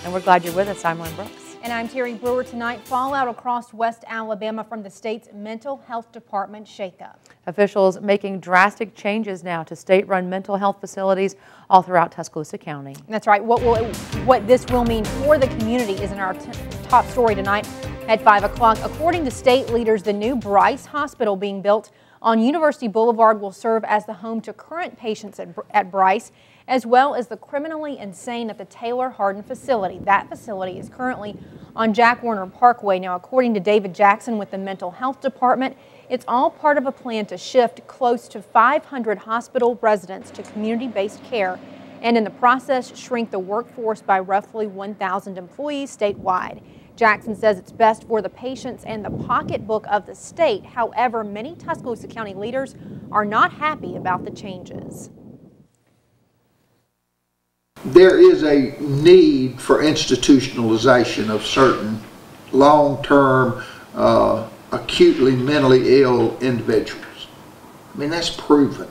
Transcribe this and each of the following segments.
And we're glad you're with us. I'm Lynn Brooks. And I'm Terry Brewer. Tonight, fallout across West Alabama from the state's mental health department shakeup. Officials making drastic changes now to state-run mental health facilities all throughout Tuscaloosa County. That's right. What this will mean for the community is in our top story tonight at 5 o'clock. According to state leaders, the new Bryce Hospital being built on University Boulevard will serve as the home to current patients at Bryce, as well as the criminally insane at the Taylor Hardin facility. That facility is currently on Jack Warner Parkway. Now, according to David Jackson with the Mental Health Department, it's all part of a plan to shift close to 500 hospital residents to community-based care and in the process shrink the workforce by roughly 1,000 employees statewide. Jackson says it's best for the patients and the pocketbook of the state. However, many Tuscaloosa County leaders are not happy about the changes. There is a need for institutionalization of certain long-term, acutely mentally ill individuals. I mean, that's proven.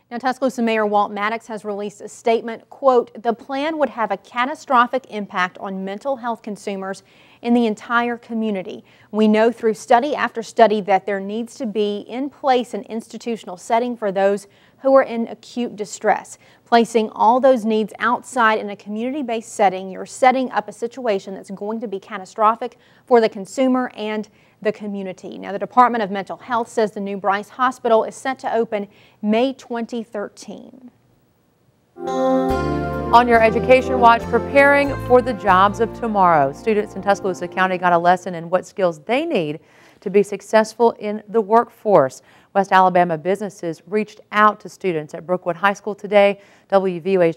Now, Tuscaloosa Mayor Walt Maddox has released a statement, quote, "The plan would have a catastrophic impact on mental health consumers in the entire community. We know through study after study that there needs to be in place an institutional setting for those who are in acute distress. Placing all those needs outside in a community-based setting, you're setting up a situation that's going to be catastrophic for the consumer and the community." Now, the Department of Mental Health says the new Bryce Hospital is set to open May 2013. On your Education Watch, preparing for the jobs of tomorrow. Students in Tuscaloosa County got a lesson in what skills they need to be successful in the workforce. West Alabama businesses reached out to students at Brookwood High School today. WVUA's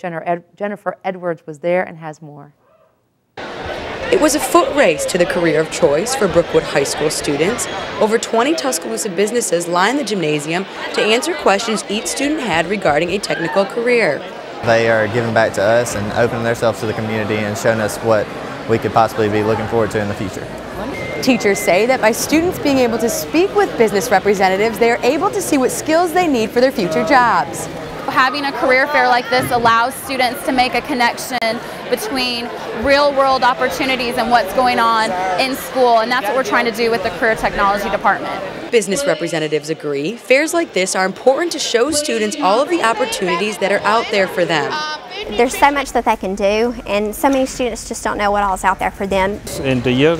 Jennifer Edwards was there and has more. It was a foot race to the career of choice for Brookwood High School students. Over 20 Tuscaloosa businesses lined the gymnasium to answer questions each student had regarding a technical career. They are giving back to us and opening themselves to the community and showing us what we could possibly be looking forward to in the future. Teachers say that by students being able to speak with business representatives, they are able to see what skills they need for their future jobs. Having a career fair like this allows students to make a connection between real-world opportunities and what's going on in school, and that's what we're trying to do with the Career Technology Department. Business representatives agree. Fairs like this are important to show students all of the opportunities that are out there for them. There's so much that they can do, and so many students just don't know what all is out there for them. In the year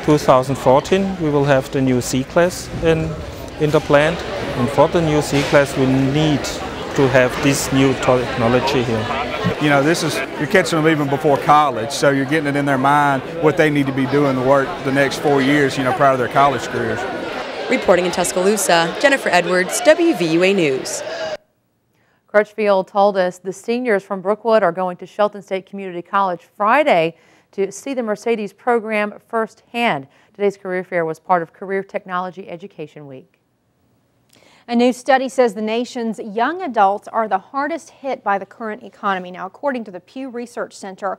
2014, we will have the new C-class in the plant, and for the new C-class we need to have this new technology here. You know, you're catching them even before college, so you're getting it in their mind what they need to be doing to work the next 4 years, prior to their college careers. Reporting in Tuscaloosa, Jennifer Edwards, WVUA News. Crutchfield told us the seniors from Brookwood are going to Shelton State Community College Friday to see the Mercedes program firsthand. Today's career fair was part of Career Technology Education Week. A new study says the nation's young adults are the hardest hit by the current economy. Now, according to the Pew Research Center,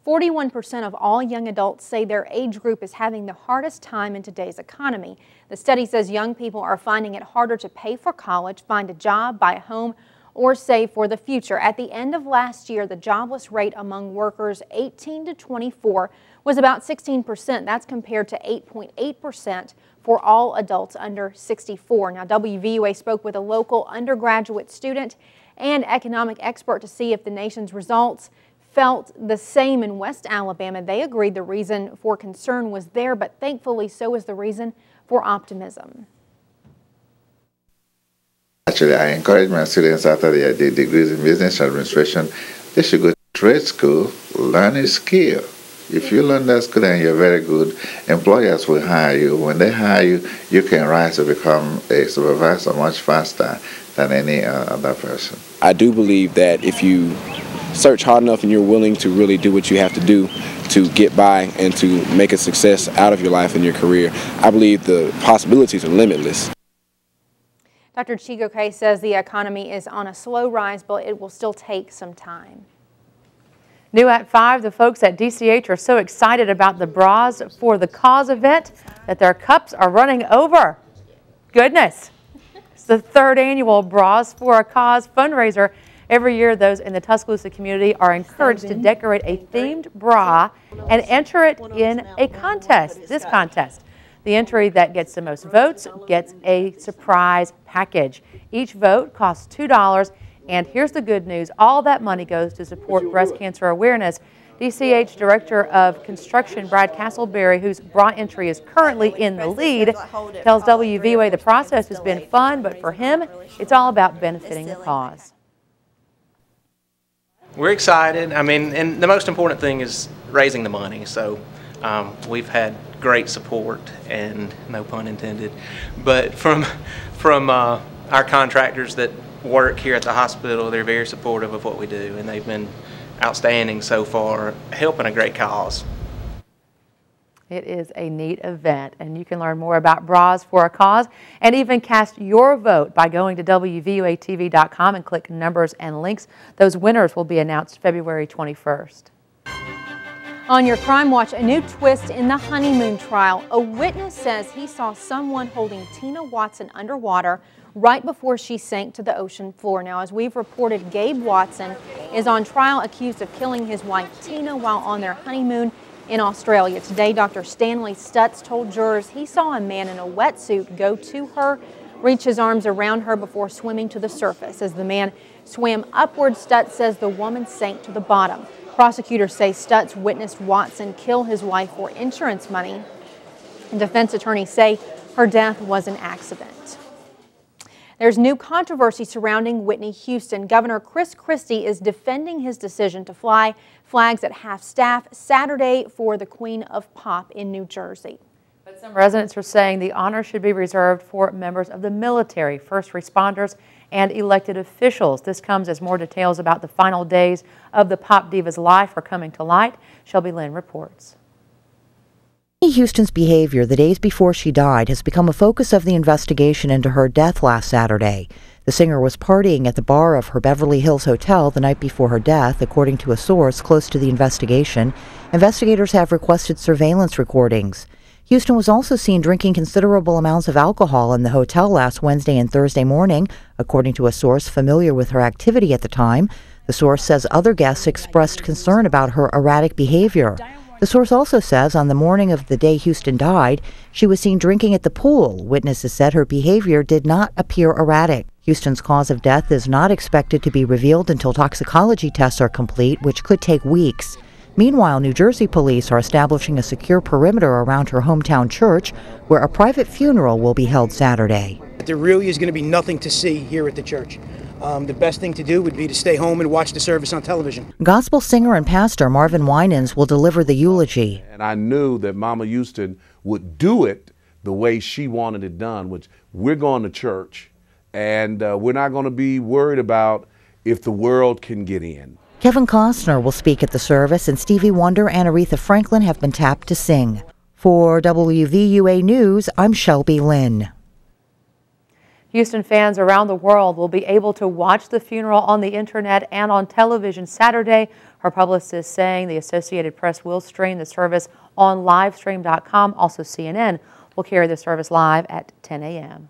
41% of all young adults say their age group is having the hardest time in today's economy. The study says young people are finding it harder to pay for college, find a job, buy a home, or save for the future. At the end of last year, the jobless rate among workers 18 to 24 was about 16%. That's compared to 8.8% for all adults under 64. Now, WVUA spoke with a local undergraduate student and economic expert to see if the nation's results felt the same in West Alabama. They agreed the reason for concern was there, but thankfully so is the reason for optimism. Actually, I encourage my students after they did degrees in business administration, they should go to trade school, learn a skill. If you learn that skill and you're very good, employers will hire you. When they hire you, you can rise to become a supervisor much faster than any other person. I do believe that if you search hard enough and you're willing to really do what you have to do to get by and to make a success out of your life and your career, I believe the possibilities are limitless. Dr. Chigoke says the economy is on a slow rise, but it will still take some time. New at 5, the folks at DCH are so excited about the Bras for the Cause event that their cups are running over. Goodness. It's the 3rd annual Bras for a Cause fundraiser. Every year, those in the Tuscaloosa community are encouraged to decorate a themed bra and enter it in a contest, this contest. The entry that gets the most votes gets a surprise package. Each vote costs $2, and here's the good news. All that money goes to support breast cancer awareness. DCH Director of Construction Brad Castleberry, whose bra entry is currently in the lead, tells Wvua the process has been fun, but for him, it's all about benefiting the cause. We're excited. I mean, and the most important thing is raising the money. So we've had great support, and no pun intended, but from our contractors that work here at the hospital. They're very supportive of what we do, and they've been outstanding so far, helping a great cause. It is a neat event, and you can learn more about Bras for a Cause and even cast your vote by going to WVUATV.com and click numbers and links. Those winners will be announced February 21st. On your Crime Watch, a new twist in the Honeymoon Trial. A witness says he saw someone holding Tina Watson underwater right before she sank to the ocean floor. Now, as we've reported, Gabe Watson is on trial accused of killing his wife Tina while on their honeymoon in Australia. Today, Dr. Stanley Stutz told jurors he saw a man in a wetsuit go to her, reach his arms around her before swimming to the surface. As the man swam upward, Stutz says the woman sank to the bottom. Prosecutors say Stutz witnessed Watson kill his wife for insurance money. And defense attorneys say her death was an accident. There's new controversy surrounding Whitney Houston. Governor Chris Christie is defending his decision to fly flags at half-staff Saturday for the Queen of Pop in New Jersey. But some residents are saying the honor should be reserved for members of the military, first responders, and elected officials. This comes as more details about the final days of the pop diva's life are coming to light. Shelby Lynn reports. Whitney Houston's behavior the days before she died has become a focus of the investigation into her death last Saturday. The singer was partying at the bar of her Beverly Hills hotel the night before her death, according to a source close to the investigation. Investigators have requested surveillance recordings. Houston was also seen drinking considerable amounts of alcohol in the hotel last Wednesday and Thursday morning, according to a source familiar with her activity at the time. The source says other guests expressed concern about her erratic behavior. The source also says on the morning of the day Houston died, she was seen drinking at the pool. Witnesses said her behavior did not appear erratic. Houston's cause of death is not expected to be revealed until toxicology tests are complete, which could take weeks. Meanwhile, New Jersey police are establishing a secure perimeter around her hometown church, where a private funeral will be held Saturday. There really is going to be nothing to see here at the church. The best thing to do would be to stay home and watch the service on television. Gospel singer and pastor Marvin Winans will deliver the eulogy. And I knew that Mama Houston would do it the way she wanted it done, which we're going to church, and we're not going to be worried about if the world can get in. Kevin Costner will speak at the service, and Stevie Wonder and Aretha Franklin have been tapped to sing. For WVUA News, I'm Shelby Lynn. Houston fans around the world will be able to watch the funeral on the internet and on television Saturday. Her publicist saying the Associated Press will stream the service on livestream.com. Also, CNN will carry the service live at 10 a.m.